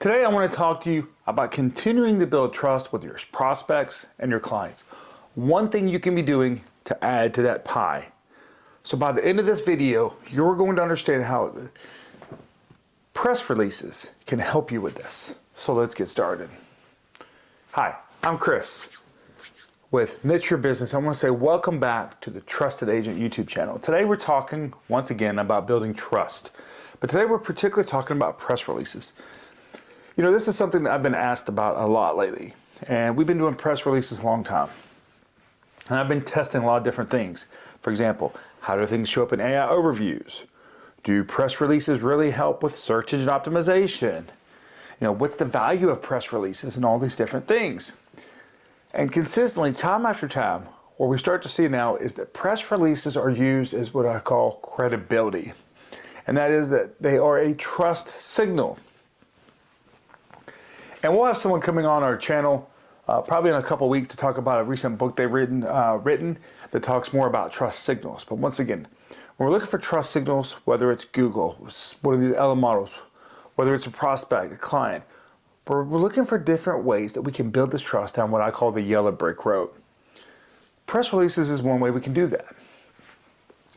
Today I want to talk to you about continuing to build trust with your prospects and your clients. One thing you can be doing to add to that pie. So by the end of this video, you're going to understand how press releases can help you with this. So let's get started. Hi, I'm Chris with Niche Your Business. I want to say welcome back to the Trusted Agent YouTube channel. Today we're talking once again about building trust. But today we're particularly talking about press releases. You know, this is something that I've been asked about a lot lately, and we've been doing press releases a long time. And I've been testing a lot of different things. For example, how do things show up in AI overviews? Do press releases really help with search engine optimization? You know, what's the value of press releases and all these different things? And consistently, time after time, what we start to see now is that press releases are used as what I call credibility. And that is that they are a trust signal. And we'll have someone coming on our channel probably in a couple weeks to talk about a recent book they've written that talks more about trust signals. But once again, when we're looking for trust signals, whether it's Google, one of these LM models, whether it's a prospect, a client, we're looking for different ways that we can build this trust on what I call the yellow brick road. Press releases is one way we can do that.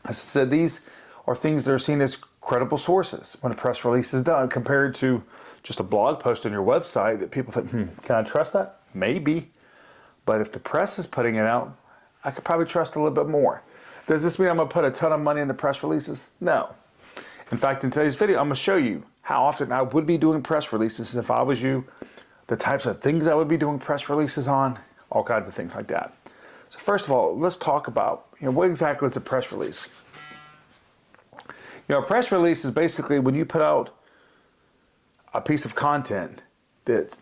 As I said, these are things that are seen as credible sources when a press release is done compared to just a blog post on your website that people think, can I trust that? Maybe. But if the press is putting it out, I could probably trust a little bit more. Does this mean I'm going to put a ton of money into press releases? No. In fact, in today's video, I'm going to show you how often I would be doing press releases if I was you, the types of things I would be doing press releases on, all kinds of things like that. So first of all, let's talk about, what exactly is a press release? A press release is basically when you put out a piece of content that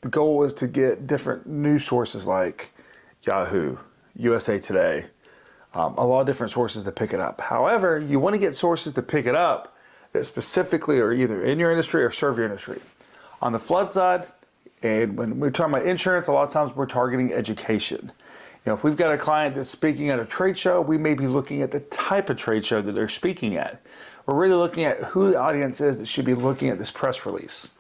the goal is to get different news sources like Yahoo, USA Today, a lot of different sources to pick it up. However, you want to get sources to pick it up that specifically are either in your industry or serve your industry. On the flood side, and when we're talking about insurance, a lot of times we're targeting education. If we've got a client that's speaking at a trade show, we may be looking at the type of trade show that they're speaking at. We're really looking at who the audience is that should be looking at this press release.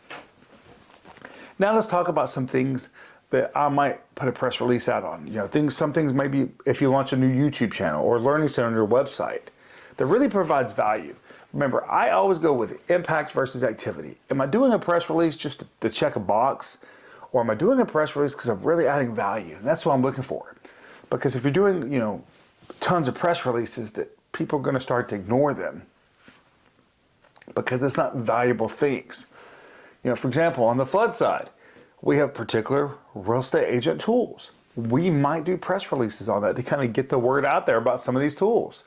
Now let's talk about some things that I might put a press release out on. Some things maybe if you launch a new YouTube channel or learning center on your website that really provides value. Remember, I always go with impact versus activity. Am I doing a press release just to check a box? Or am I doing a press release because I'm really adding value? And that's what I'm looking for. Because if you're doing, tons of press releases, that people are going to start to ignore them because it's not valuable things. For example, on the flood side, we have particular real estate agent tools. We might do press releases on that to kind of get the word out there about some of these tools.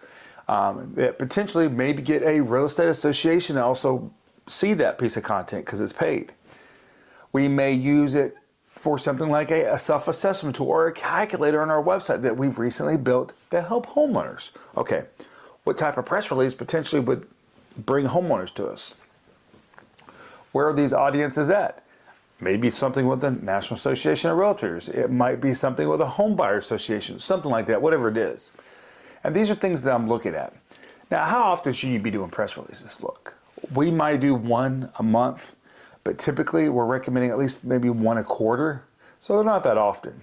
That potentially maybe get a real estate association to also see that piece of content because it's paid. We may use it for something like a self-assessment tool or a calculator on our website that we've recently built to help homeowners. Okay, what type of press release potentially would bring homeowners to us? Where are these audiences at? Maybe something with the National Association of Realtors. It might be something with a home buyer association, something like that, whatever it is. And these are things that I'm looking at. Now, how often should you be doing press releases? Look, we might do one a month, but typically we're recommending at least maybe one a quarter. So they're not that often.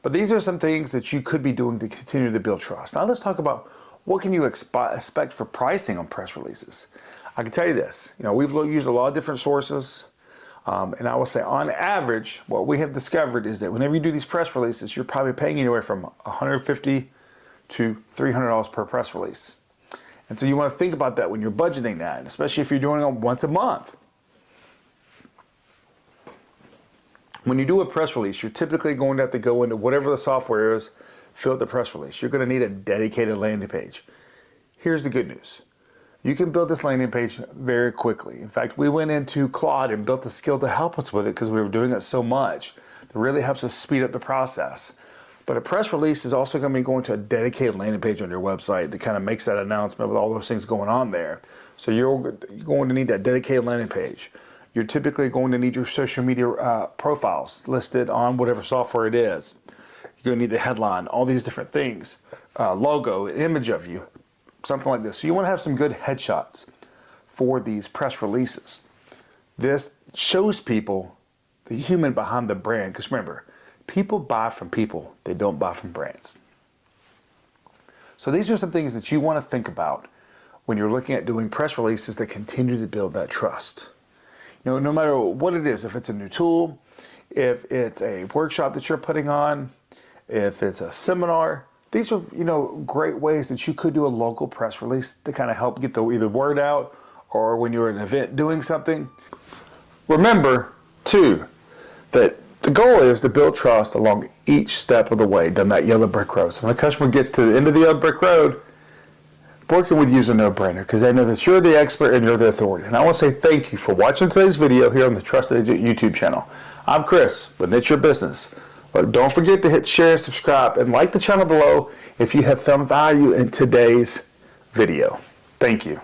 But these are some things that you could be doing to continue to build trust. Now let's talk about what can you expect for pricing on press releases. I can tell you this, we've used a lot of different sources, and I will say on average, what we have discovered is that whenever you do these press releases, you're probably paying anywhere from $150 to $300 per press release. And so you want to think about that when you're budgeting that, especially if you're doing it once a month. When you do a press release, you're typically going to have to go into whatever the software is, fill out the press release. You're going to need a dedicated landing page. Here's the good news. You can build this landing page very quickly. In fact, we went into Claude and built a skill to help us with it because we were doing it so much. That really helps us speed up the process. But a press release is also going to be going to a dedicated landing page on your website that kind of makes that announcement with all those things going on there. So you're going to need that dedicated landing page. You're typically going to need your social media profiles listed on whatever software it is. You're going to need the headline, all these different things, logo, an image of you, something like this. So you want to have some good headshots for these press releases. This shows people the human behind the brand. Because remember, people buy from people. They don't buy from brands. So these are some things that you want to think about when you're looking at doing press releases that continue to build that trust. You know, no matter what it is, if it's a new tool, if it's a workshop that you're putting on, if it's a seminar, these are, you know, great ways that you could do a local press release to kind of help get the either word out, or when you're at an event doing something. Remember, too, that the goal is to build trust along each step of the way down that yellow brick road. So when a customer gets to the end of the yellow brick road, working with you is a no-brainer because they know that you're the expert and you're the authority. And I want to say thank you for watching today's video here on the Trusted Agent YouTube channel. I'm Chris, but it's your business. But don't forget to hit share, subscribe, and like the channel below if you have found value in today's video. Thank you.